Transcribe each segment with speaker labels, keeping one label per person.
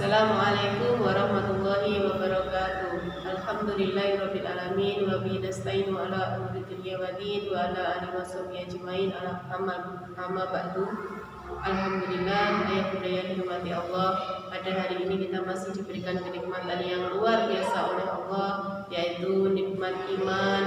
Speaker 1: Assalamualaikum warahmatullahi wabarakatuh. Alhamdulillahirabbil alamin wa bihi nasta'inu ala umuri dunya waddin wa ala alihi washabihi ajmain. Amma ba'du. Alhamdulillah, ayah budaya dirahmati Allah. Pada hari ini kita masih diberikan kenikmatan yang luar biasa oleh Allah, yaitu nikmat iman,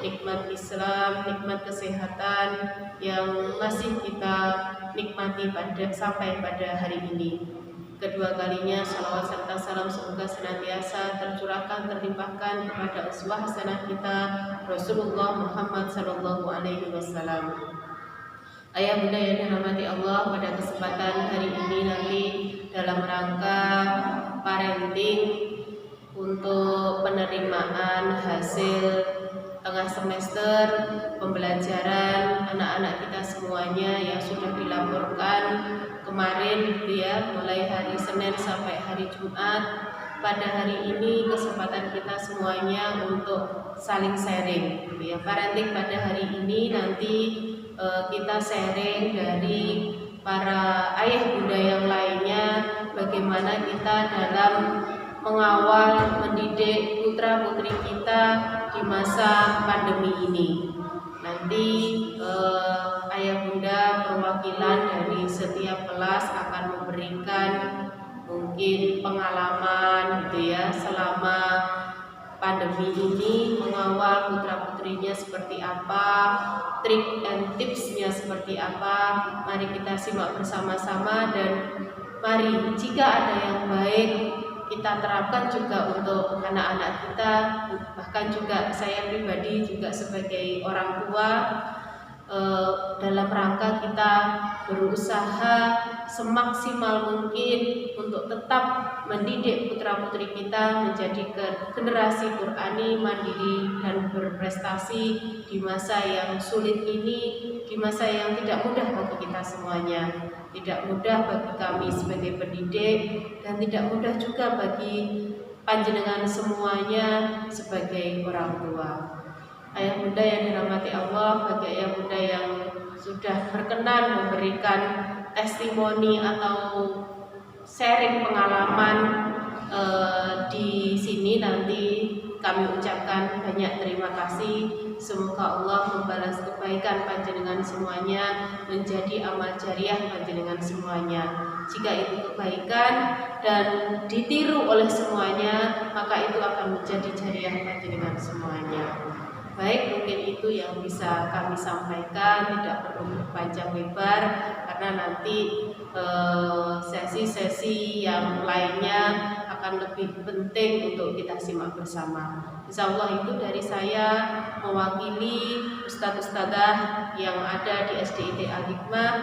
Speaker 1: nikmat Islam, nikmat kesehatan yang masih kita nikmati sampai pada hari ini. Kedua kalinya salawat serta salam semoga senantiasa tercurahkan, terlimpahkan kepada uswah hasanah kita Rasulullah Muhammad sallallahu alaihi wasallam. Ayah bunda yang dirahmati Allah, pada kesempatan hari ini nanti dalam rangka parenting untuk penerimaan hasil tengah semester pembelajaran anak-anak kita semuanya yang sudah dilaporkan kemarin gitu ya, mulai hari Senin sampai hari Jumat. Pada hari ini kesempatan kita semuanya untuk saling sharing gitu ya. Parenting pada hari ini nanti kita sharing dari para ayah bunda yang lainnya, bagaimana kita dalam mengawal mendidik putra putri kita di masa pandemi ini. Nanti ayah bunda perwakilan dari setiap kelas akan memberikan mungkin pengalaman gitu ya, selama pandemi ini mengawal putra putrinya seperti apa, trik and tipsnya seperti apa. Mari kita simak bersama-sama, dan mari jika ada yang baik kita terapkan juga untuk anak-anak kita. Bahkan juga saya pribadi juga sebagai orang tua, dalam rangka kita berusaha semaksimal mungkin untuk tetap mendidik putra putri kita menjadi generasi Qur'ani, mandiri dan berprestasi di masa yang sulit ini, di masa yang tidak mudah bagi kita semuanya. Tidak mudah bagi kami sebagai pendidik, dan tidak mudah juga bagi panjenengan semuanya sebagai orang tua. Ayah bunda yang dirahmati Allah, bagi ayah bunda yang sudah berkenan memberikan testimoni atau sharing pengalaman di sini, nanti kami ucapkan banyak terima kasih. Semoga Allah membalas kebaikan panjenengan semuanya menjadi amal jariah panjenengan semuanya. Jika itu kebaikan dan ditiru oleh semuanya, maka itu akan menjadi jariah panjenengan semuanya. Baik, mungkin itu yang bisa kami sampaikan, tidak perlu panjang lebar karena nanti sesi-sesi yang lainnya akan lebih penting untuk kita simak bersama. Insya Allah itu dari saya mewakili ustadz-ustadzah yang ada di SDIT Al-Hikmah.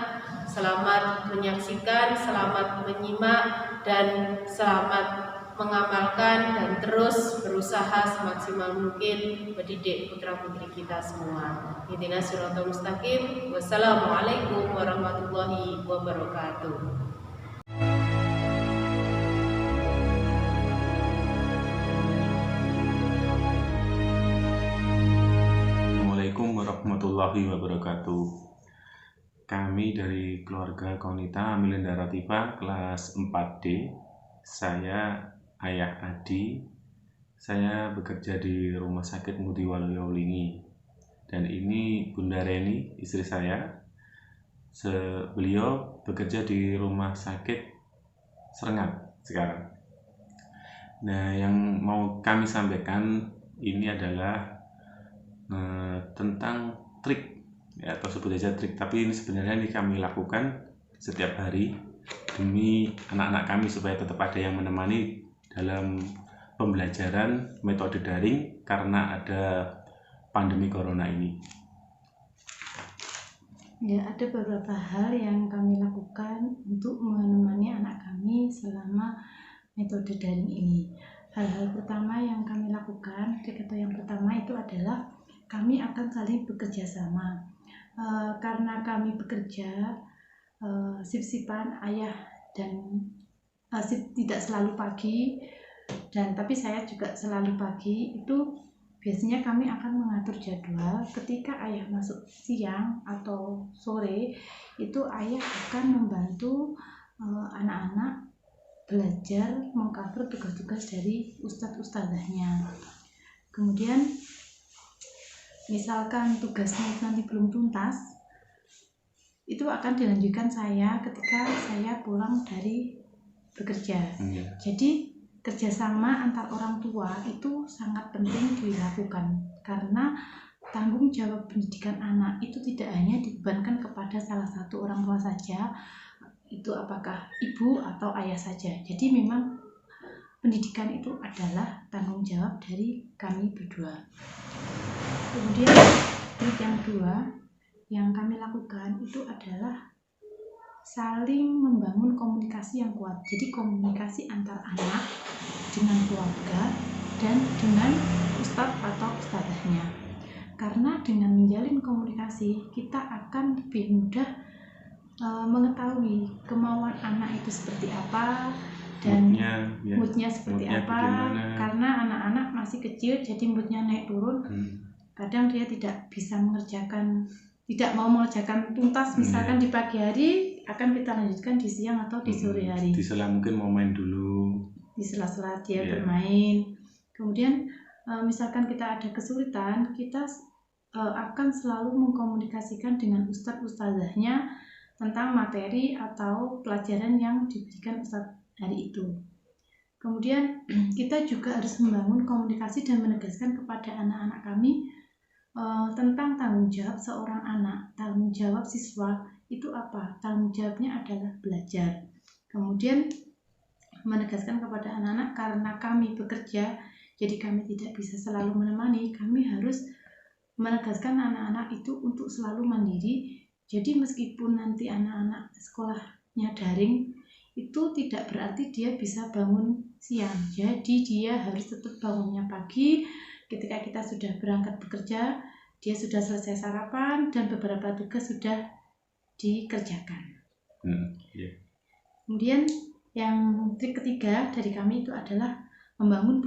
Speaker 1: Selamat menyaksikan, selamat menyimak, dan selamat mengamalkan dan terus berusaha semaksimal mungkin mendidik putra putri kita semua. Ihdinas siratal mustaqim. Wassalamualaikum warahmatullahi wabarakatuh.
Speaker 2: Assalamualaikum warahmatullahi wabarakatuh. Kami dari keluarga Konita Milenda Ratifa kelas 4D. Saya Ayah Adi. Saya bekerja di Rumah Sakit Ngudi Waluyo-Wulingi. Dan ini Bunda Reni, istri saya. Beliau bekerja di Rumah Sakit Serengat sekarang. Nah, yang mau kami sampaikan ini adalah tentang trik, ya, atau sebut aja trik, tapi ini sebenarnya kami lakukan setiap hari demi anak-anak kami supaya tetap ada yang menemani dalam pembelajaran metode daring karena ada pandemi corona ini.
Speaker 3: Ya, ada beberapa hal yang kami lakukan untuk menemani anak kami selama metode daring ini. Hal-hal pertama yang kami lakukan, atau yang pertama itu adalah kami akan saling bekerja sama. Karena kami bekerja sip-sipan, ayah dan tidak selalu pagi, dan tapi saya juga selalu pagi. Itu biasanya kami akan mengatur jadwal. Ketika ayah masuk siang atau sore, itu ayah akan membantu anak-anak belajar mengcover tugas-tugas dari ustadz-ustadzahnya. Kemudian misalkan tugasnya nanti belum tuntas, itu akan dilanjutkan saya ketika saya pulang dari bekerja. Jadi kerjasama antar orang tua itu sangat penting dilakukan, karena tanggung jawab pendidikan anak itu tidak hanya dibebankan kepada salah satu orang tua saja, itu apakah ibu atau ayah saja. Jadi memang pendidikan itu adalah tanggung jawab dari kami berdua. Kemudian yang kedua yang kami lakukan itu adalah saling membangun komunikasi yang kuat. Jadi komunikasi antar anak dengan keluarga dan dengan ustadz atau ustadzahnya. Karena dengan menjalin komunikasi kita akan lebih mudah mengetahui kemauan anak itu seperti apa dan moodnya seperti apa. Bagaimana? Karena anak-anak masih kecil, jadi moodnya naik turun. Kadang dia tidak mau mengerjakan tuntas, misalkan di pagi hari akan kita lanjutkan di siang atau di sore hari.
Speaker 2: Di sela mungkin mau main dulu. Di
Speaker 3: sela-sela dia bermain. Kemudian misalkan kita ada kesulitan, kita akan selalu mengkomunikasikan dengan ustadz-ustadzahnya tentang materi atau pelajaran yang diberikan ustadz hari itu. Kemudian kita juga harus membangun komunikasi dan menegaskan kepada anak-anak kami tentang tanggung jawab seorang anak. Tanggung jawab siswa itu apa? Tanggung jawabnya adalah belajar. Kemudian menegaskan kepada anak-anak, karena kami bekerja, jadi kami tidak bisa selalu menemani, kami harus menegaskan anak-anak itu untuk selalu mandiri. Jadi meskipun nanti anak-anak sekolahnya daring, itu tidak berarti dia bisa bangun siang. Jadi dia harus tetap bangunnya pagi. Ketika kita sudah berangkat bekerja, dia sudah selesai sarapan dan beberapa tugas sudah dikerjakan. Kemudian yang trik ketiga dari kami itu adalah membangun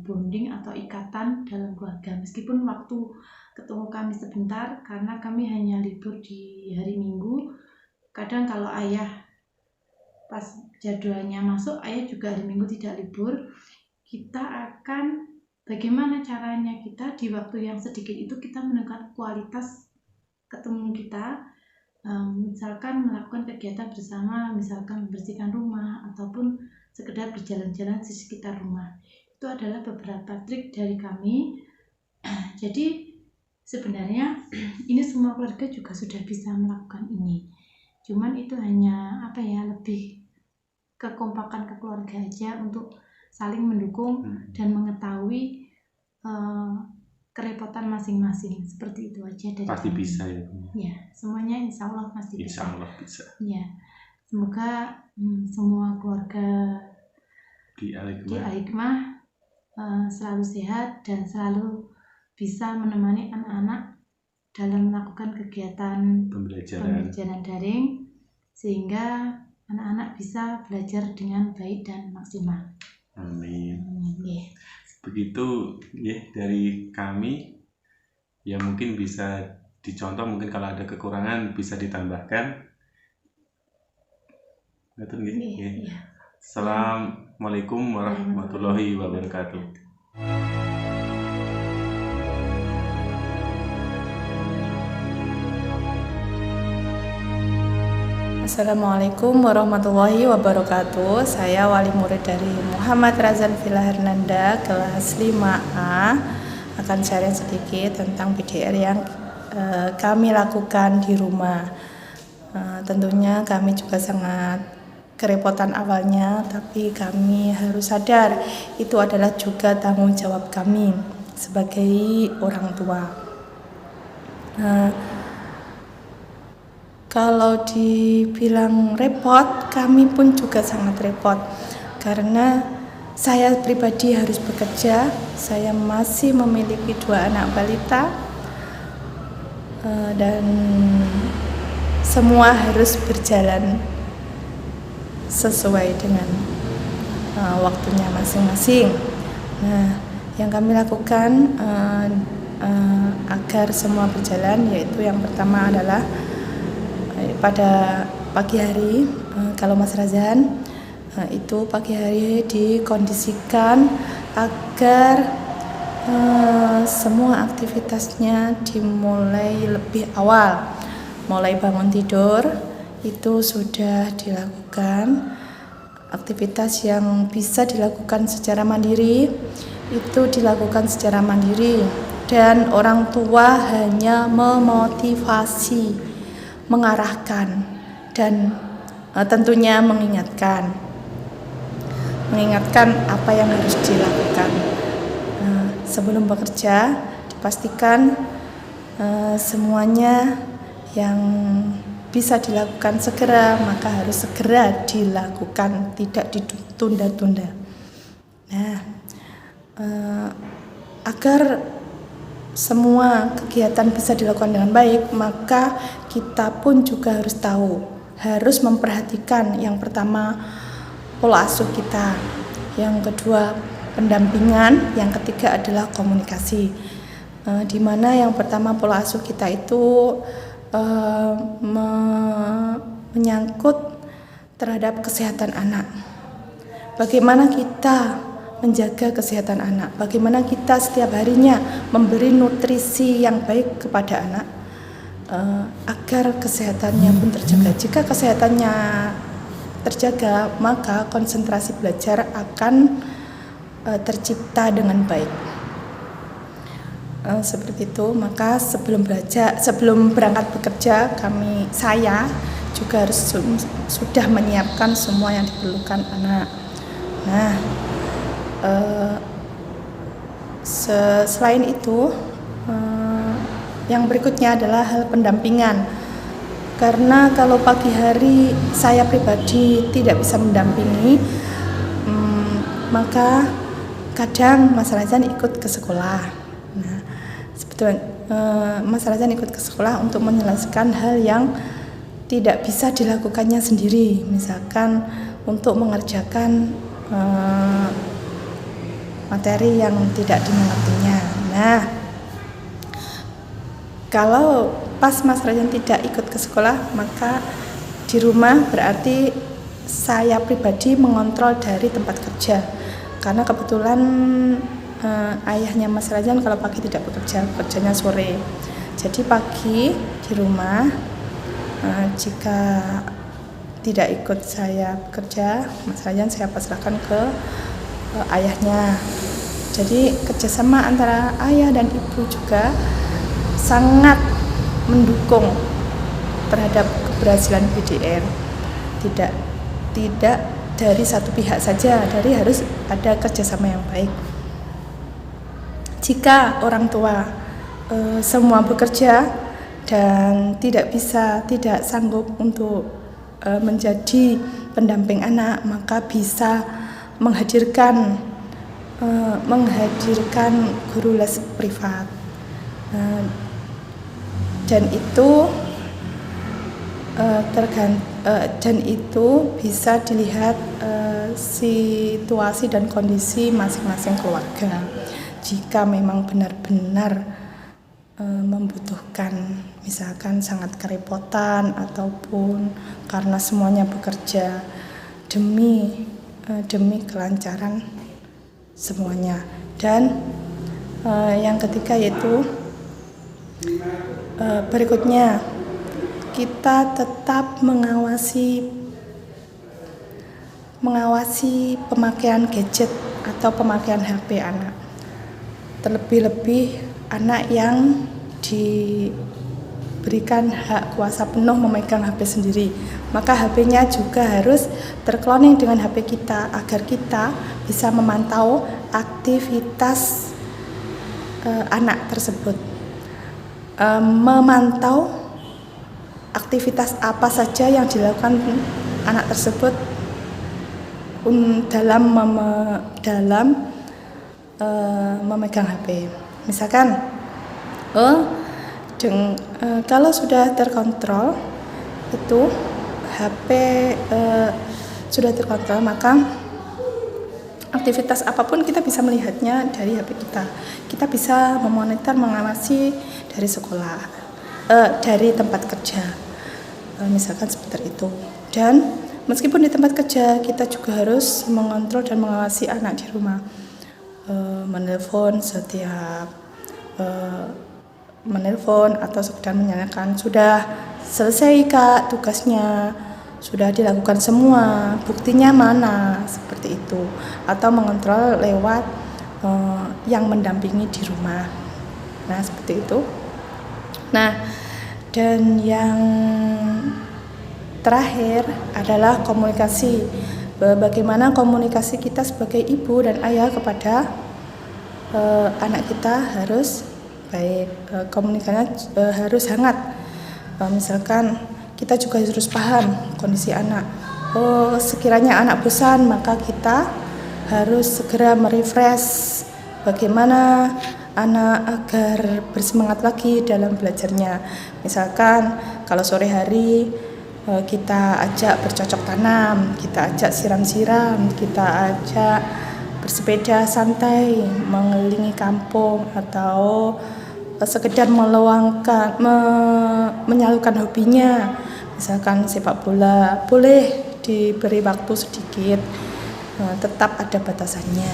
Speaker 3: bonding atau ikatan dalam keluarga. Meskipun waktu ketemu kami sebentar, karena kami hanya libur di hari Minggu. Kadang kalau ayah pas jadwalnya masuk, ayah juga hari Minggu tidak libur. Kita akan bagaimana caranya kita di waktu yang sedikit itu kita meningkatkan kualitas ketemu kita. Misalkan melakukan kegiatan bersama, misalkan membersihkan rumah ataupun sekedar berjalan-jalan di sekitar rumah. Itu adalah beberapa trik dari kami. Jadi sebenarnya ini semua keluarga juga sudah bisa melakukan ini. Cuman itu hanya lebih kekompakan keluarga aja untuk saling mendukung dan mengetahui kerepotan masing-masing. Seperti itu aja dari
Speaker 2: pasti
Speaker 3: kami.
Speaker 2: Bisa ya.
Speaker 3: Ya, semuanya insya Allah pasti bisa.
Speaker 2: Insya Allah bisa.
Speaker 3: Ya, semoga semua keluarga
Speaker 2: di
Speaker 3: Al-Hikmah selalu sehat dan selalu bisa menemani anak-anak dalam melakukan kegiatan pembelajaran daring, sehingga anak-anak bisa belajar dengan baik dan maksimal.
Speaker 2: Amin. Begitu ya dari kami. Ya mungkin bisa dicontoh, mungkin kalau ada kekurangan bisa ditambahkan. Betul nggih? Iya. Assalamualaikum warahmatullahi wabarakatuh.
Speaker 4: Assalamualaikum warahmatullahi wabarakatuh. Saya wali murid dari Muhammad Razan Villa Hernanda kelas 5A, akan sharing sedikit tentang PDR yang kami lakukan di rumah. Tentunya kami juga sangat kerepotan awalnya, tapi kami harus sadar itu adalah juga tanggung jawab kami sebagai orang tua. Kalau dibilang repot, kami pun juga sangat repot karena saya pribadi harus bekerja. Saya masih memiliki 2 anak balita dan semua harus berjalan sesuai dengan waktunya masing-masing. Nah, yang kami lakukan agar semua berjalan, yaitu yang pertama adalah pada pagi hari, kalau Mas Razan Itu pagi hari dikondisikan agar semua aktivitasnya dimulai lebih awal. Mulai bangun tidur itu sudah dilakukan. Aktivitas yang bisa dilakukan secara mandiri itu dilakukan secara mandiri, dan orang tua hanya memotivasi, mengarahkan, dan tentunya mengingatkan apa yang harus dilakukan. Sebelum bekerja dipastikan semuanya yang bisa dilakukan segera, maka harus segera dilakukan, tidak ditunda-tunda. Agar semua kegiatan bisa dilakukan dengan baik, maka kita pun juga harus tahu, harus memperhatikan yang pertama pola asuh kita, yang kedua pendampingan, yang ketiga adalah komunikasi. Di mana yang pertama pola asuh kita itu menyangkut terhadap kesehatan anak. Bagaimana kita menjaga kesehatan anak, bagaimana kita setiap harinya memberi nutrisi yang baik kepada anak agar kesehatannya pun terjaga. Jika kesehatannya terjaga, maka konsentrasi belajar akan tercipta dengan baik. Seperti itu. Maka sebelum berangkat bekerja, saya juga harus sudah menyiapkan semua yang diperlukan anak. Selain itu, yang berikutnya adalah hal pendampingan. Karena kalau pagi hari saya pribadi tidak bisa mendampingi, maka kadang Mas Razan ikut ke sekolah. Sebetulnya Mas Razan ikut ke sekolah untuk menyelesaikan hal yang tidak bisa dilakukannya sendiri, misalkan untuk mengerjakan materi yang tidak dimengertinya. Kalau pas Mas Razan tidak ikut ke sekolah, maka di rumah berarti saya pribadi mengontrol dari tempat kerja. Karena kebetulan ayahnya Mas Razan kalau pagi tidak bekerja, kerjanya sore. Jadi pagi di rumah, jika tidak ikut saya bekerja, Mas Razan saya pasrahkan ke ayahnya. Jadi kerjasama antara ayah dan ibu juga sangat mendukung terhadap keberhasilan PDR. Tidak dari satu pihak saja, harus ada kerjasama yang baik. Jika orang tua semua bekerja dan tidak sanggup untuk menjadi pendamping anak, maka bisa menghadirkan guru les privat, dan itu bisa dilihat situasi dan kondisi masing-masing keluarga. Jika memang benar-benar membutuhkan, misalkan sangat kerepotan ataupun karena semuanya bekerja demi kelancaran semuanya. Dan yang ketiga yaitu berikutnya, kita tetap mengawasi pemakaian gadget atau pemakaian HP anak. Terlebih-lebih anak yang diberikan hak kuasa penuh memegang HP sendiri, maka HP-nya juga harus terkloning dengan HP kita agar kita bisa memantau aktivitas anak tersebut, memantau aktivitas apa saja yang dilakukan anak tersebut dalam memegang HP. Misalkan kalau sudah terkontrol itu HP sudah terkontrol, maka aktivitas apapun kita bisa melihatnya dari HP kita. Kita bisa memonitor, mengawasi dari sekolah, dari tempat kerja, misalkan seperti itu. Dan meskipun di tempat kerja kita juga harus mengontrol dan mengawasi anak di rumah. Menelpon setiap menelpon atau sekedar menanyakan sudah selesai Kak tugasnya, sudah dilakukan semua, buktinya mana, seperti itu. Atau mengontrol lewat yang mendampingi di rumah. Nah, seperti itu. Nah, dan yang terakhir adalah komunikasi. Bagaimana komunikasi kita sebagai ibu dan ayah kepada anak kita harus baik, komunikasinya harus hangat. Misalkan kita juga harus paham kondisi anak. Sekiranya anak bosan, maka kita harus segera merefresh bagaimana anak agar bersemangat lagi dalam belajarnya. Misalkan kalau sore hari kita ajak bercocok tanam, kita ajak siram-siram, kita ajak bersepeda santai mengelilingi kampung, atau sekedar menyalurkan hobinya, misalkan sepak bola, boleh diberi waktu sedikit, tetap ada batasannya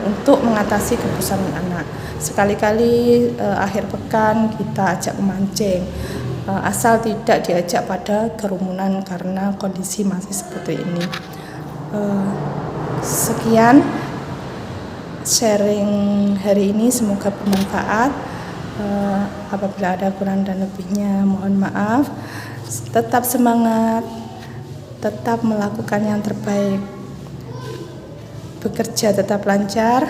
Speaker 4: untuk mengatasi kebosanan anak. Sekali-kali akhir pekan kita ajak memancing, asal tidak diajak pada kerumunan karena kondisi masih seperti ini. Sekian sharing hari ini, semoga bermanfaat. Apabila ada kurang dan lebihnya mohon maaf. Tetap semangat, tetap melakukan yang terbaik, bekerja tetap lancar,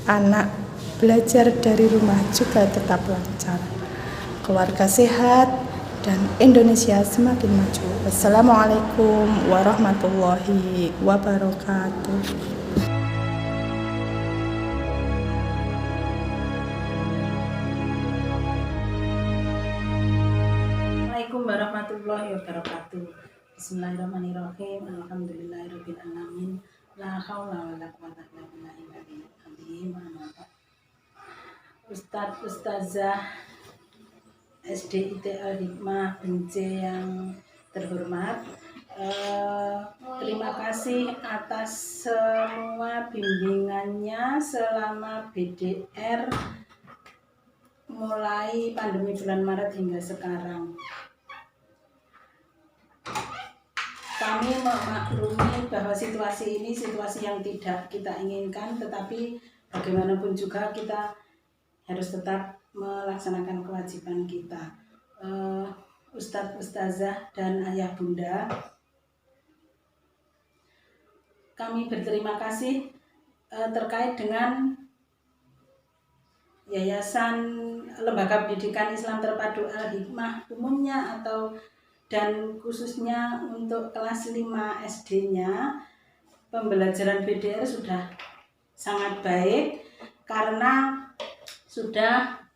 Speaker 4: anak belajar dari rumah juga tetap lancar, keluarga sehat, dan Indonesia semakin maju. Wassalamualaikum warahmatullahi wabarakatuh.
Speaker 5: Assalamualaikum warahmatullahi wabarakatuh. Bismillahirrahmanirrahim. Alhamdulillahirabbil alamin. La haula wala quwwata illa billah. Ustadz Ustazah SDIT Al-Hikmah Binjai yang terhormat, terima kasih atas semua bimbingannya selama BDR mulai pandemi bulan Maret hingga sekarang. Kami memaklumi bahwa situasi ini situasi yang tidak kita inginkan, tetapi bagaimanapun juga kita harus tetap melaksanakan kewajiban kita. Ustadz, Ustazah, dan ayah bunda, kami berterima kasih terkait dengan Yayasan Lembaga Pendidikan Islam Terpadu Al-Hikmah umumnya dan khususnya untuk kelas 5 SD-nya, pembelajaran BDR sudah sangat baik karena sudah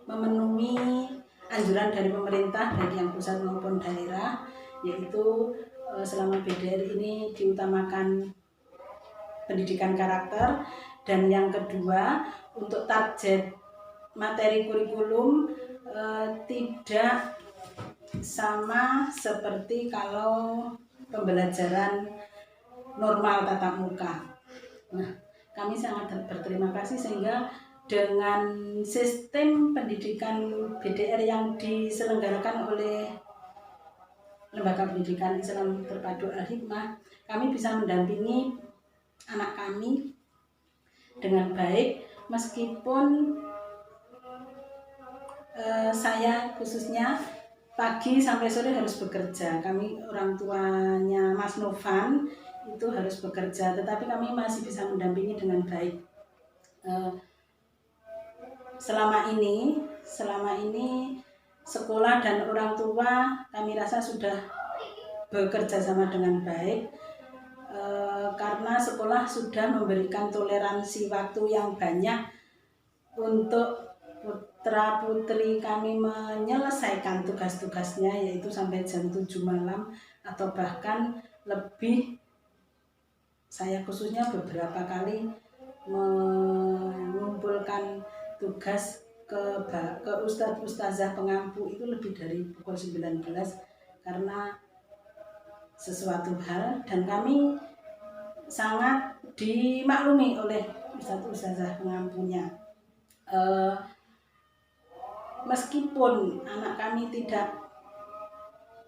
Speaker 5: memenuhi anjuran dari pemerintah, baik yang pusat maupun daerah, yaitu selama BDR ini diutamakan pendidikan karakter, dan yang kedua untuk target materi kurikulum tidak sama seperti kalau pembelajaran normal tatap muka. Nah, kami sangat berterima kasih sehingga dengan sistem pendidikan BDR yang diselenggarakan oleh Lembaga Pendidikan Islam Terpadu Al-Hikmah, kami bisa mendampingi anak kami dengan baik, meskipun saya khususnya pagi sampai sore harus bekerja. Kami orang tuanya Mas Novan itu harus bekerja, tetapi kami masih bisa mendampingi dengan baik. Selama ini sekolah dan orang tua kami rasa sudah bekerja sama dengan baik, karena sekolah sudah memberikan toleransi waktu yang banyak untuk putra putri kami menyelesaikan tugas-tugasnya, yaitu sampai jam 7 malam atau bahkan lebih. Saya khususnya beberapa kali mengumpulkan tugas ke ustadz ustazah pengampu itu lebih dari pukul 19, karena sesuatu hal, dan kami sangat dimaklumi oleh ustazah pengampunya. Meskipun anak kami tidak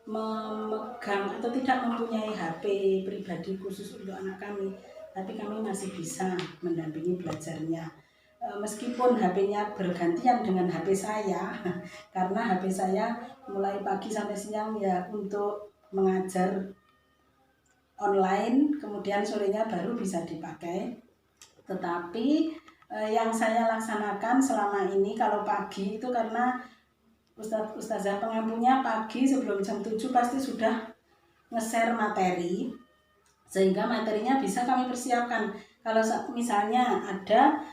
Speaker 5: memegang atau tidak mempunyai HP pribadi khusus untuk anak kami, tapi kami masih bisa mendampingi belajarnya. Meskipun HP-nya bergantian dengan HP saya, karena HP saya mulai pagi sampai siang ya untuk mengajar online, kemudian sorenya baru bisa dipakai. Tetapi yang saya laksanakan selama ini kalau pagi itu karena ustazah pengampunya pagi sebelum jam 7 pasti sudah nge-share materi, sehingga materinya bisa kami persiapkan. Kalau misalnya ada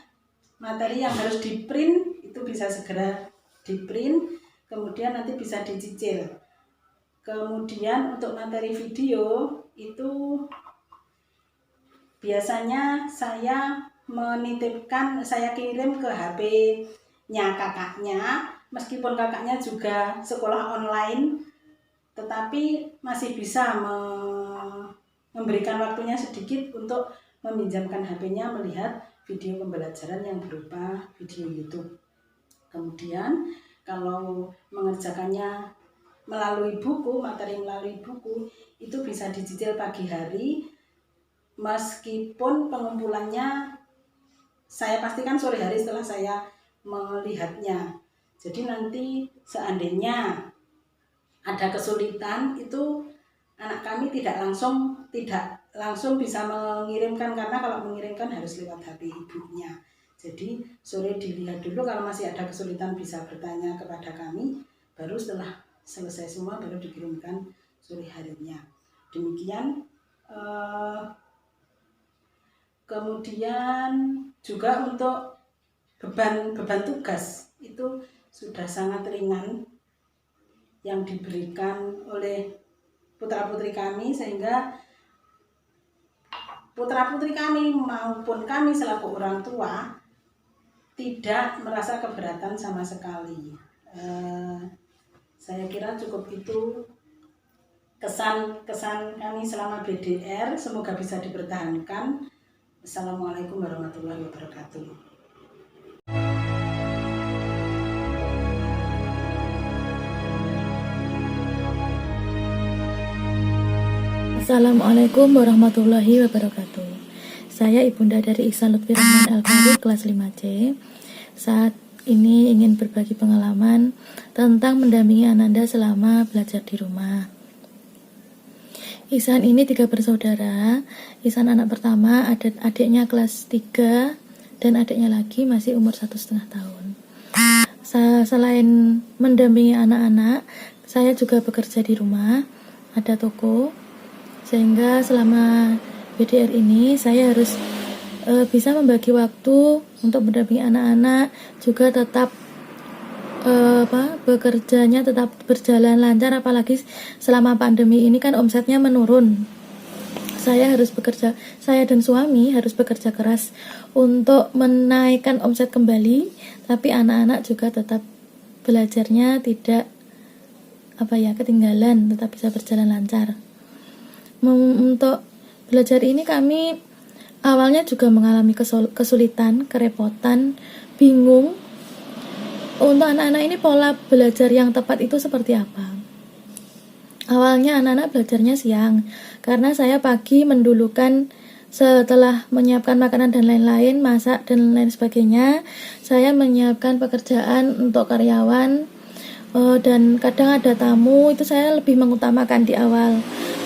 Speaker 5: materi yang harus di-print, itu bisa segera di-print, kemudian nanti bisa dicicil. Kemudian untuk materi video itu biasanya saya menitipkan, saya kirim ke HP-nya kakaknya, meskipun kakaknya juga sekolah online, tetapi masih bisa memberikan waktunya sedikit untuk meminjamkan HP-nya melihat video pembelajaran yang berupa video YouTube. Kemudian kalau mengerjakannya melalui buku, materi melalui buku, itu bisa dicicil pagi hari, meskipun pengumpulannya saya pastikan sore hari setelah saya melihatnya. Jadi nanti seandainya ada kesulitan, itu anak kami tidak langsung bisa mengirimkan, karena kalau mengirimkan harus lewat HP ibunya. Jadi sore dilihat dulu, kalau masih ada kesulitan bisa bertanya kepada kami, baru setelah selesai semua baru dikirimkan sore harinya. Demikian. Kemudian juga untuk beban tugas itu sudah sangat ringan yang diberikan oleh putra-putri kami, sehingga putra-putri kami maupun kami selaku orang tua tidak merasa keberatan sama sekali. Saya kira cukup itu kesan kami selama BDR, semoga bisa dipertahankan. Assalamualaikum warahmatullahi wabarakatuh.
Speaker 6: Assalamualaikum warahmatullahi wabarakatuh. Saya Ibunda dari Ihsan Lutfi Rahman Al-Qari kelas 5C. Saat ini ingin berbagi pengalaman tentang mendampingi Ananda selama belajar di rumah. Ihsan ini 3 bersaudara. Ihsan anak pertama, adiknya kelas 3 dan adiknya lagi masih umur 1,5 tahun. Selain mendampingi anak-anak, saya juga bekerja di rumah, ada toko. Sehingga selama BDR ini saya harus bisa membagi waktu untuk mendampingi anak-anak, juga tetap bekerjanya tetap berjalan lancar, apalagi selama pandemi ini kan omsetnya menurun. Saya dan suami harus bekerja keras untuk menaikkan omset kembali, tapi anak-anak juga tetap belajarnya tidak ketinggalan, tetap bisa berjalan lancar. Untuk belajar ini kami awalnya juga mengalami kesulitan, kerepotan, bingung. Untuk anak-anak ini pola belajar yang tepat itu seperti apa? Awalnya anak-anak belajarnya siang, karena saya pagi mendulukan, setelah menyiapkan makanan dan lain-lain, masak dan lain sebagainya, saya menyiapkan pekerjaan untuk karyawan, dan kadang ada tamu, itu saya lebih mengutamakan di awal.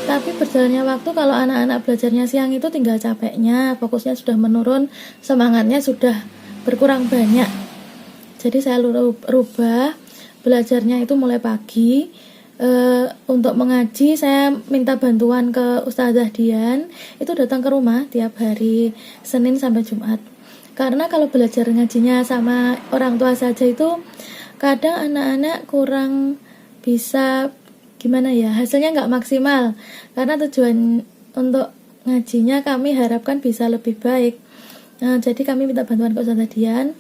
Speaker 6: Tapi berjalannya waktu, kalau anak-anak belajarnya siang itu tinggal capeknya, fokusnya sudah menurun, semangatnya sudah berkurang banyak. Jadi saya rubah belajarnya itu mulai pagi. Untuk mengaji saya minta bantuan ke Ustazah Dian, itu datang ke rumah tiap hari Senin sampai Jumat. Karena kalau belajar ngajinya sama orang tua saja itu kadang anak-anak kurang bisa hasilnya nggak maksimal, karena tujuan untuk ngajinya kami harapkan bisa lebih baik. Jadi kami minta bantuan ke Ustazah Dian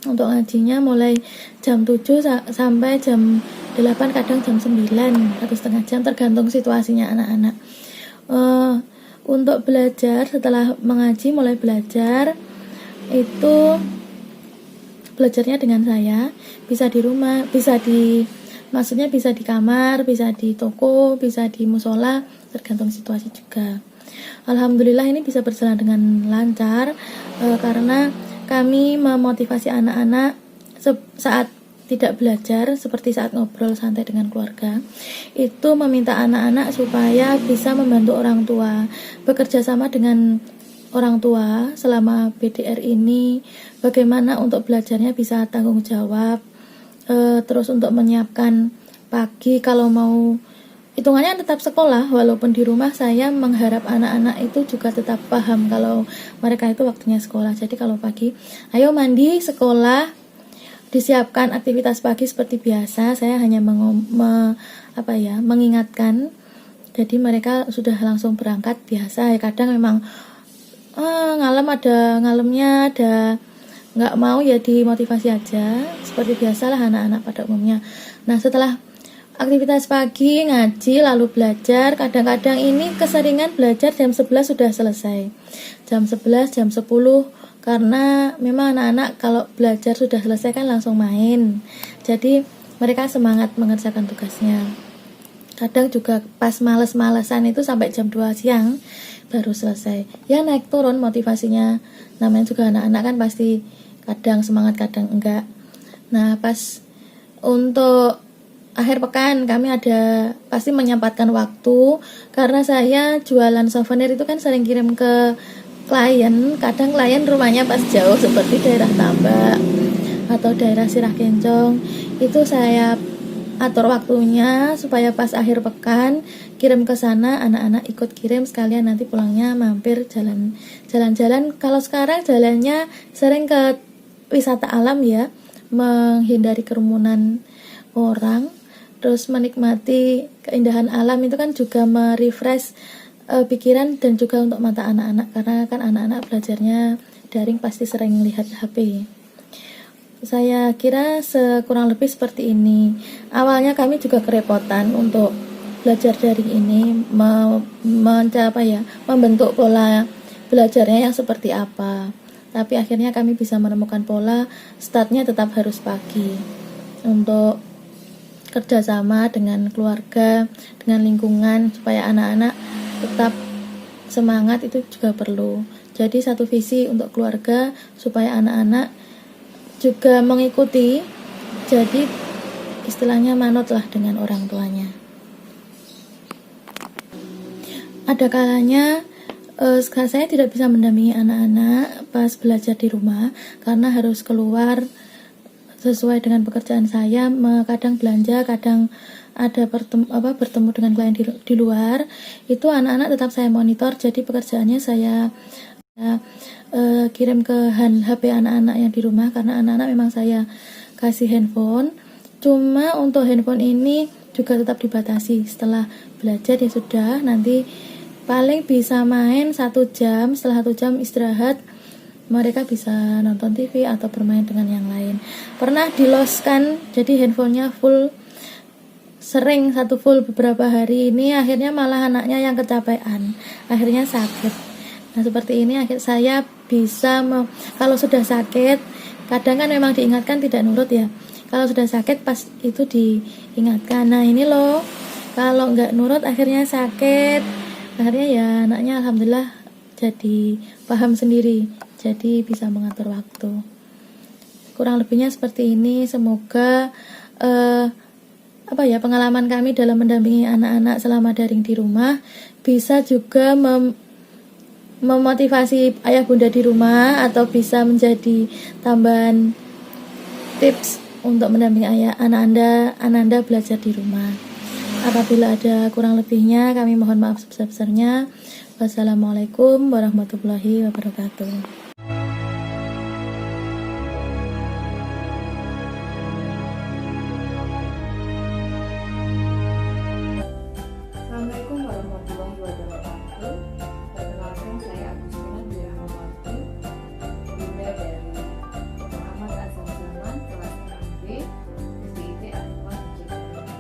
Speaker 6: untuk ngajinya mulai jam 7 sampai jam 8, kadang jam 9, 1,5 jam, tergantung situasinya anak-anak. Untuk belajar, setelah mengaji mulai belajar, itu belajarnya dengan saya, bisa di rumah, maksudnya bisa di kamar, bisa di toko, bisa di musola, tergantung situasi juga. Alhamdulillah ini bisa berjalan dengan lancar, karena kami memotivasi anak-anak saat tidak belajar, seperti saat ngobrol santai dengan keluarga, itu meminta anak-anak supaya bisa membantu orang tua, bekerja sama dengan orang tua selama BDR ini, bagaimana untuk belajarnya bisa tanggung jawab, terus untuk menyiapkan pagi kalau mau, hitungannya tetap sekolah, walaupun di rumah saya mengharap anak-anak itu juga tetap paham kalau mereka itu waktunya sekolah. Jadi kalau pagi, ayo mandi, sekolah, disiapkan aktivitas pagi seperti biasa. Saya hanya mengingatkan, jadi mereka sudah langsung berangkat biasa. Kadang memang ngalemnya ada nggak mau, ya dimotivasi aja seperti biasalah anak-anak pada umumnya. Nah, setelah aktivitas pagi, ngaji, lalu belajar, kadang-kadang ini keseringan belajar jam 11 sudah selesai, jam 11, jam 10, karena memang anak-anak kalau belajar sudah selesai kan langsung main, jadi mereka semangat mengerjakan tugasnya. Kadang juga pas males-malesan itu sampai jam 2 siang baru selesai, ya naik turun motivasinya, namanya juga anak-anak kan pasti kadang semangat kadang enggak. Nah, pas untuk akhir pekan kami ada pasti menyempatkan waktu, karena saya jualan souvenir itu kan sering kirim ke klien. Kadang klien rumahnya pas jauh seperti daerah Tambak atau daerah Sirah Kencong, itu saya atur waktunya supaya pas akhir pekan kirim ke sana, anak-anak ikut kirim sekalian, nanti pulangnya mampir jalan-jalan. Kalau sekarang jalannya sering ke wisata alam ya, menghindari kerumunan orang, terus menikmati keindahan alam, itu kan juga merefresh pikiran dan juga untuk mata anak-anak, karena kan anak-anak belajarnya daring pasti sering lihat HP. Saya kira kurang lebih seperti ini. Awalnya kami juga kerepotan untuk belajar daring ini, membentuk pola belajarnya yang seperti apa. Tapi akhirnya kami bisa menemukan pola, startnya tetap harus pagi. Untuk kerjasama dengan keluarga, dengan lingkungan, supaya anak-anak tetap semangat, itu juga perlu. Jadi satu visi untuk keluarga supaya anak-anak juga mengikuti, jadi istilahnya manutlah dengan orang tuanya. Ada kalanya saya tidak bisa mendampingi anak-anak pas belajar di rumah karena harus keluar sesuai dengan pekerjaan saya, kadang belanja, kadang ada bertemu dengan klien di luar. Itu anak-anak tetap saya monitor, jadi pekerjaannya saya kirim ke HP anak-anak yang di rumah, karena anak-anak memang saya kasih handphone. Cuma untuk handphone ini juga tetap dibatasi, setelah belajar ya sudah, nanti paling bisa main 1 jam, setelah 1 jam istirahat mereka bisa nonton TV atau bermain dengan yang lain. Pernah diloskan, jadi handphonenya full, sering full beberapa hari, ini akhirnya malah anaknya yang kecapean, akhirnya sakit. Nah, seperti ini saya bisa kalau sudah sakit, kadang kan memang diingatkan tidak nurut ya. Kalau sudah sakit pas itu diingatkan. Nah, ini loh, kalau nggak nurut akhirnya sakit. Akhirnya ya anaknya alhamdulillah jadi paham sendiri, jadi bisa mengatur waktu. Kurang lebihnya seperti ini. Semoga pengalaman kami dalam mendampingi anak-anak selama daring di rumah bisa juga memotivasi ayah bunda di rumah, atau bisa menjadi tambahan tips untuk mendampingi anak anda belajar di rumah. Apabila ada kurang lebihnya, kami mohon maaf sebesar-besarnya. Wassalamualaikum warahmatullahi wabarakatuh.
Speaker 7: Assalamualaikum warahmatullahi wabarakatuh. Perkenalkan, saya Agustina Dwi Rahmawati, bunda dari Muhammad Azam Zaman, kelas 6B, SDIT Al-Hikmah Jakarta.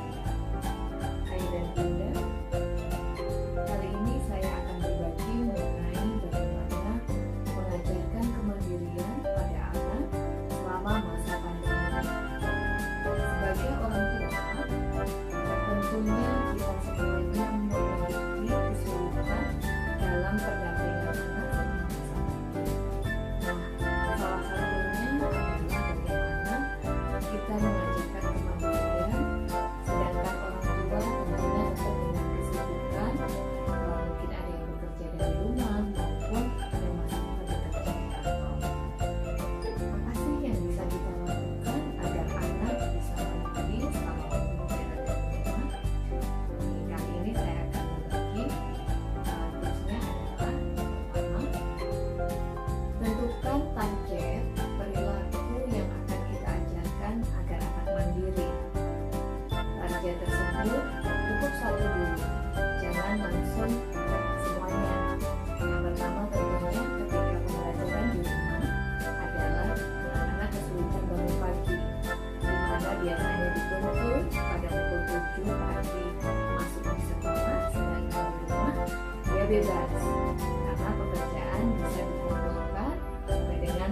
Speaker 7: itu cukup satu dulu, jangan langsung semuanya. Yang pertama tentunya ketika pembelajaran di rumah adalah anak-anak kesulitan bangun pagi, di mana biasanya dituntut pada pukul 7 pagi masuk di sekolah, sedangkan di rumah dia bebas karena pekerjaan bisa dikumpulkan sampai dengan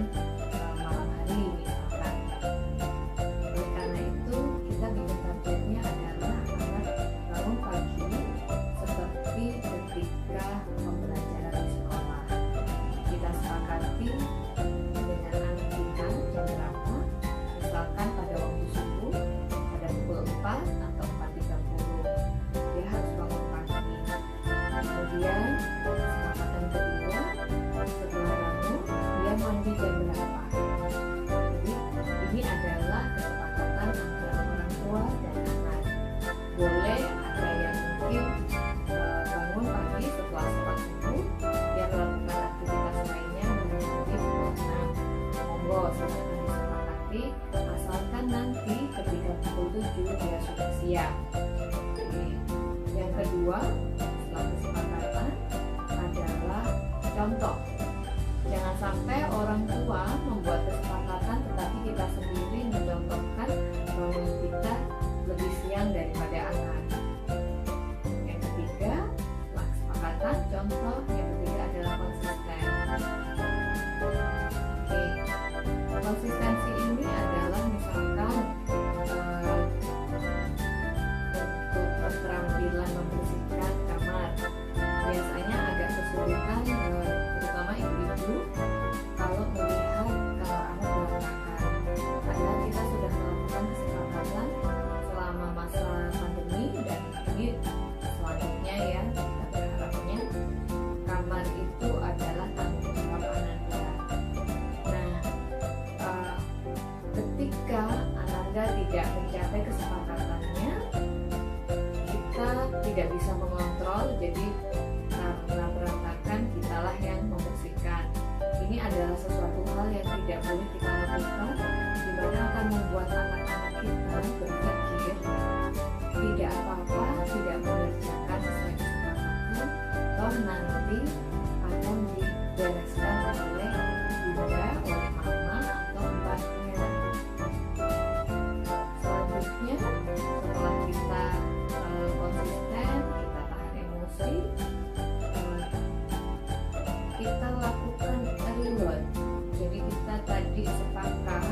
Speaker 7: malam hari misalkan. Oleh karena itu kita bikin targetnya adalah anak bangun pagi seperti ketika pembelajaran di sekolah. Kita sepakati dengan anak kita jam berapa, misalkan pada waktu subuh pada pukul 4 atau 4.30 dia harus bangun pagi. Kemudian kesepakatan kedua, setelah bangun dia mandi jam berapa. Jadi ini adalah kesepakatan antara orang tua dan anak. Boleh ada yang mungkin bangun pagi setelah sholat subuh dia melakukan aktivitas lainnya mandi pukul 6. Monggo silakan disepakati, asalkan nanti ketika pukul 7 dia sudah siap. Oke. Yang kedua setelah kesepakatan adalah contoh. Jangan sampai orang tua membuat kesepakatan tetapi kita sendiri mencontohkan bangun kita lebih siang daripada anak. Yang ketiga setelah kesepakatan contoh, yang ketiga adalah konsisten. Oke. Konsistensi ini adalah misalkan untuk keterampilan membersihkan kamar. Biasanya agak kesulitan terutama ibu-ibu kalau melihat kamar anak berantakan. Padahal kita sudah melakukan kesepakatan selama masa pandemi dan ini selanjutnya ya kita berharapnya kamar itu adalah tanggung jawab Ananda. Nah, ketika Ananda tidak mencapai kesepakatannya, kita tidak bisa mengontrol, jadi karena berantakan kitalah yang membersihkan. Ini adalah sesuatu hal yang tidak boleh kita lakukan, di mana akan membuat anak-anak kita berpikir tidak apa-apa, tidak mengerjakan sesuai kesepakatan, toh nanti akan dibereskan oleh bunda, oleh mama atau mbaknya. Selanjutnya setelah kita konsisten, kita tahan emosi, kita lakukan reward. Jadi kita tadi sepakat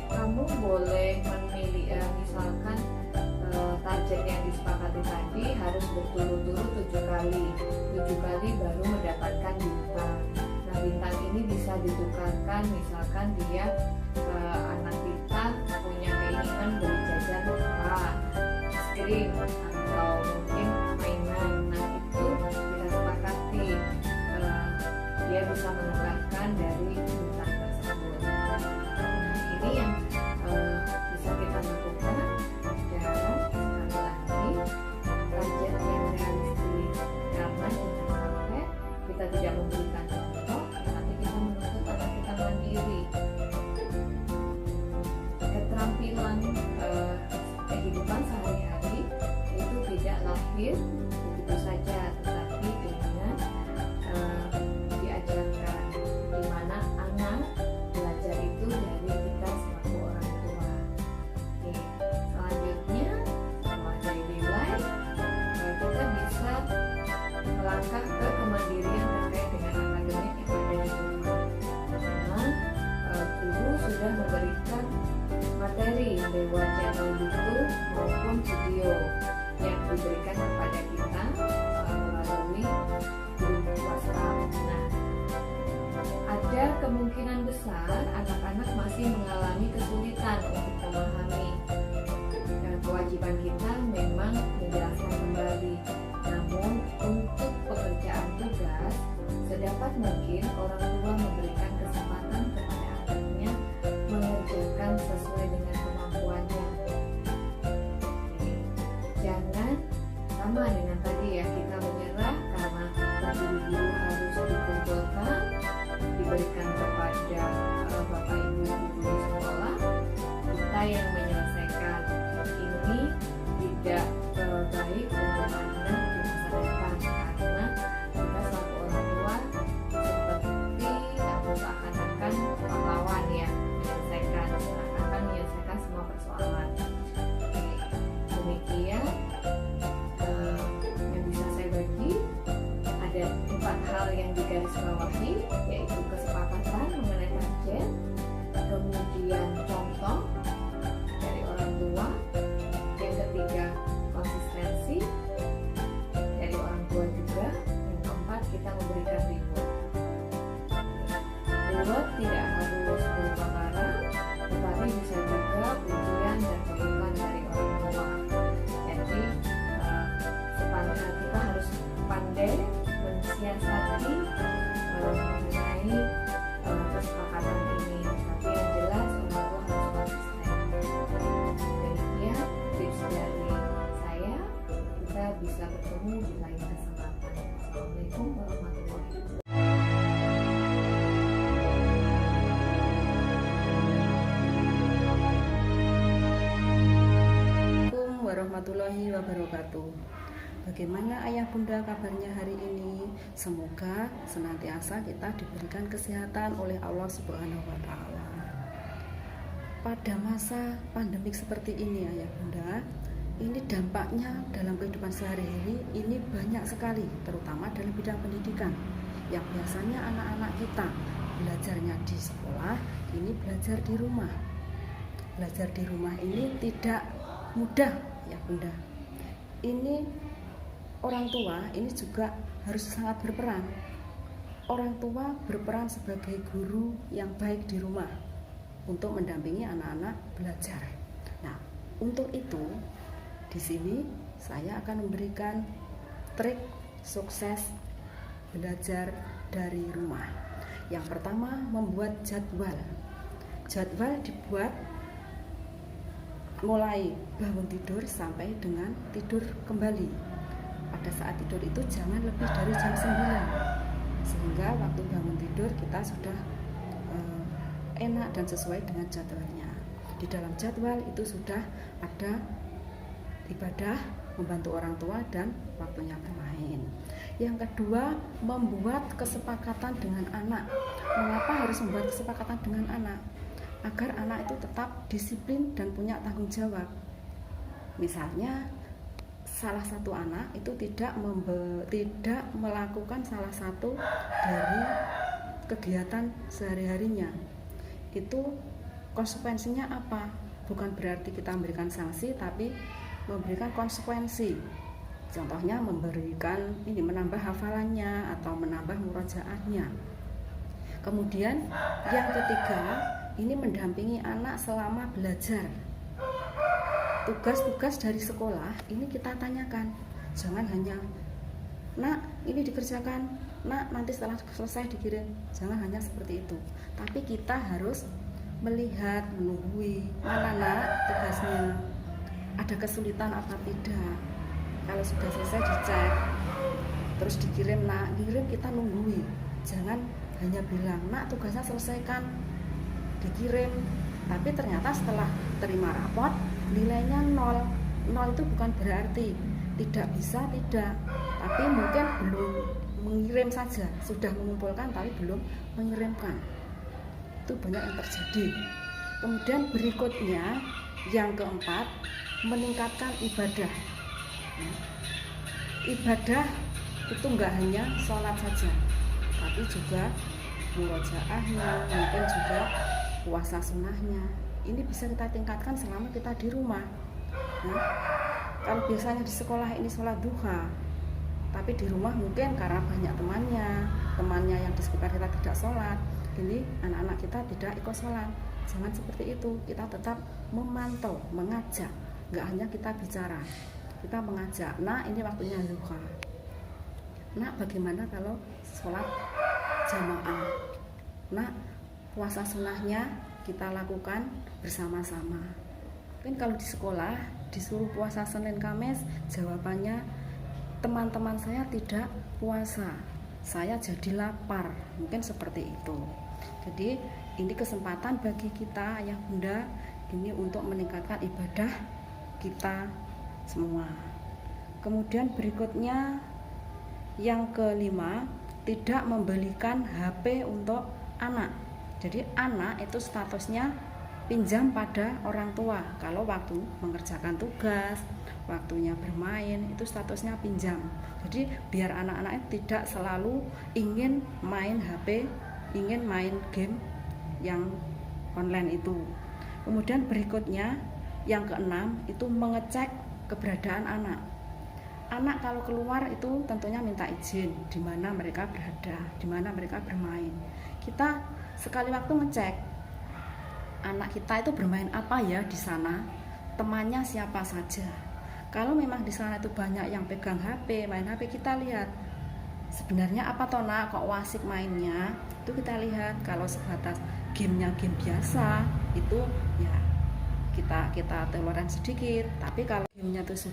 Speaker 7: kamu boleh memilih misalkan target yang disepakati tadi harus berturut-turut 7 kali. 7 kali baru mendapatkan bintang. Nah, bintang ini bisa ditukarkan, misalkan dia anak kita punya keinginan beli jajan apa, es krim atau mungkin mainan. Nah, itu kita sepakati dia bisa menukarkan dari bintang tersebut. Nah, ini yang bisa kita lakukan, dan sekali lagi target yang realistis, karena jangan sampai kita tidak memberikan contoh tapi kita menuntut anak kita mandiri. Keterampilan kehidupan sehari-hari itu tidak lahir begitu saja, tetapi dengan diajarkan, di mana anak belajar itu dari kita selaku orang tua. Oke, selanjutnya setelah daily life kita bisa melangkah ke kemandirian terkait dengan akademik yang ada di rumah. Memang guru sudah memberikan materi lewat channel YouTube maupun video yang diberikan kepada kita melalui grup WhatsApp. Nah, ada kemungkinan besar anak-anak masih mengalami kesulitan untuk memahami. Kewajiban kita memang menjelaskan kembali. Namun untuk pekerjaan tugas, sedapat mungkin orang tua memberikan kesempatan kepada anaknya mengerjakan sesuai dengan kemampuannya. Jangan sama dengan tadi ya, kita menyerah karena guru-guru harus dikumpulkan, diberikan kepada bapak ibu guru di sekolah, kita yang menyelesaikan. Ini digarisbawahi, yaitu kesepakatan mengenai target, kemudian contoh dari orang tua, yang ketiga konsistensi dari orang tua juga, yang keempat kita memberikan reward. Reward tidak harus berupa barang, tetapi bisa juga pujian dan komitmen dari orang tua. Jadi kita harus pandai mensiasati mengenai kesepakatan ini. Tapi yang jelas orang tua harus konsisten. Demikian tips dari saya. Kita bisa bertemu di lain kesempatan. Assalamualaikum warahmatullahi wabarakatuh.
Speaker 8: Warahmatullahi wabarakatuh. Bagaimana ayah bunda kabarnya hari ini? Semoga senantiasa kita diberikan kesehatan oleh Allah Subhanahu wa Ta'ala. Pada masa pandemik seperti ini ayah bunda, ini dampaknya dalam kehidupan sehari-hari ini banyak sekali, terutama dalam bidang pendidikan. Yang biasanya anak-anak kita belajarnya di sekolah, ini belajar di rumah. Belajar di rumah ini tidak mudah ya bunda. Ini orang tua ini juga harus sangat berperan. Orang tua berperan sebagai guru yang baik di rumah untuk mendampingi anak-anak belajar. Nah, untuk itu di sini saya akan memberikan trik sukses belajar dari rumah. Yang pertama, membuat jadwal. Jadwal dibuat mulai bangun tidur sampai dengan tidur kembali. Pada saat tidur itu jangan lebih dari jam 9, sehingga waktu bangun tidur kita sudah enak dan sesuai dengan jadwalnya. Di dalam jadwal itu sudah ada ibadah, membantu orang tua, dan waktunya bermain. Yang kedua, membuat kesepakatan dengan anak. Mengapa harus membuat kesepakatan dengan anak? Agar anak itu tetap disiplin dan punya tanggung jawab. Misalnya salah satu anak itu tidak melakukan salah satu dari kegiatan sehari-harinya, itu konsekuensinya apa? Bukan berarti kita memberikan sanksi, tapi memberikan konsekuensi. Contohnya menambah hafalannya atau menambah murojaahnya. Kemudian yang ketiga, ini mendampingi anak selama belajar. Tugas-tugas dari sekolah ini kita tanyakan. Jangan hanya, nak ini dikerjakan, nak nanti setelah selesai dikirim. Jangan hanya seperti itu. Tapi kita harus melihat, menunggui mana nak tugasnya, ada kesulitan apa tidak. Kalau sudah selesai dicek, terus dikirim, nak dikirim, kita nunggui. Jangan hanya bilang, nak tugasnya selesaikan, dikirim, tapi ternyata setelah terima rapot nilainya 0. 0 itu bukan berarti tidak bisa, tidak, tapi mungkin belum mengirim saja, sudah mengumpulkan tapi belum mengirimkan. Itu banyak yang terjadi. Kemudian berikutnya yang keempat, meningkatkan ibadah. Ibadah itu enggak hanya sholat saja, tapi juga murojaahnya, mungkin juga puasa sunnahnya. Ini bisa kita tingkatkan selama kita di rumah. Nah, kalau biasanya di sekolah ini sholat duha, tapi di rumah mungkin karena banyak temannya yang di sekitar kita tidak sholat, ini anak-anak kita tidak ikut sholat. Jangan seperti itu. Kita tetap memantau, mengajak. Nggak hanya kita bicara, kita mengajak. Nah, ini waktunya duha. Nah, bagaimana kalau sholat jamaah? Nah, puasa sunnahnya kita lakukan bersama-sama. Mungkin kalau di sekolah disuruh puasa Senin Kamis, jawabannya teman-teman saya tidak puasa, saya jadi lapar. Mungkin seperti itu. Jadi ini kesempatan bagi kita ayah bunda ini untuk meningkatkan ibadah kita semua. Kemudian berikutnya yang kelima, tidak membelikan HP untuk anak. Jadi anak itu statusnya pinjam pada orang tua kalau waktu mengerjakan tugas, waktunya bermain, itu statusnya pinjam. Jadi biar anak-anak tidak selalu ingin main HP, ingin main game yang online itu. Kemudian berikutnya yang keenam itu mengecek keberadaan anak. Anak kalau keluar itu tentunya minta izin di mana mereka berada, di mana mereka bermain. Kita sekali waktu ngecek anak kita itu bermain apa ya di sana, temannya siapa saja. Kalau memang di sana itu banyak yang pegang HP, main HP, kita lihat sebenarnya apa toh nak kok wasik mainnya. Itu kita lihat. Kalau sebatas gamenya game biasa itu ya kita toleran sedikit, tapi kalau gamenya itu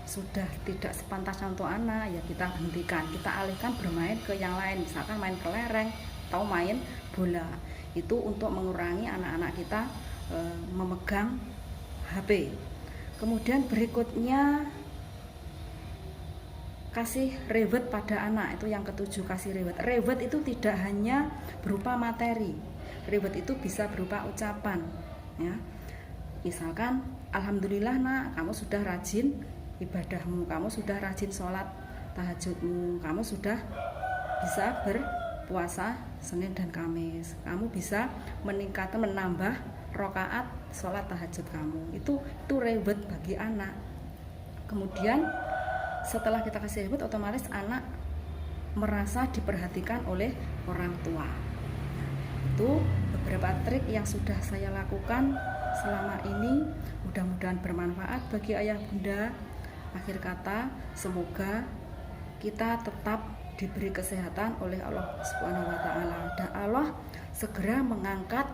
Speaker 8: sudah tidak sepantasnya untuk anak, ya kita hentikan, kita alihkan bermain ke yang lain, misalkan main kelereng atau main bola. Itu untuk mengurangi anak-anak kita memegang HP. Kemudian berikutnya kasih reward pada anak, itu yang ketujuh, kasih reward. Reward itu tidak hanya berupa materi, reward itu bisa berupa ucapan ya. Misalkan, alhamdulillah nak, kamu sudah rajin ibadahmu, kamu sudah rajin sholat tahajudmu, kamu sudah bisa berpuasa Senin dan Kamis, kamu bisa menambah rakaat sholat tahajud kamu. Itu reward bagi anak. Kemudian setelah kita kasih reward, otomatis anak merasa diperhatikan oleh orang tua. Itu beberapa trik yang sudah saya lakukan selama ini, mudah-mudahan bermanfaat bagi ayah bunda. Akhir kata, semoga kita tetap diberi kesehatan oleh Allah Subhanahu wa Ta'ala, dan Allah segera mengangkat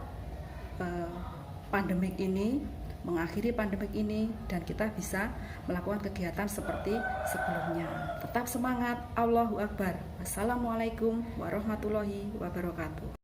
Speaker 8: pandemik ini, mengakhiri pandemik ini, dan kita bisa melakukan kegiatan seperti sebelumnya. Tetap semangat. Allahu Akbar. Wassalamualaikum warahmatullahi wabarakatuh.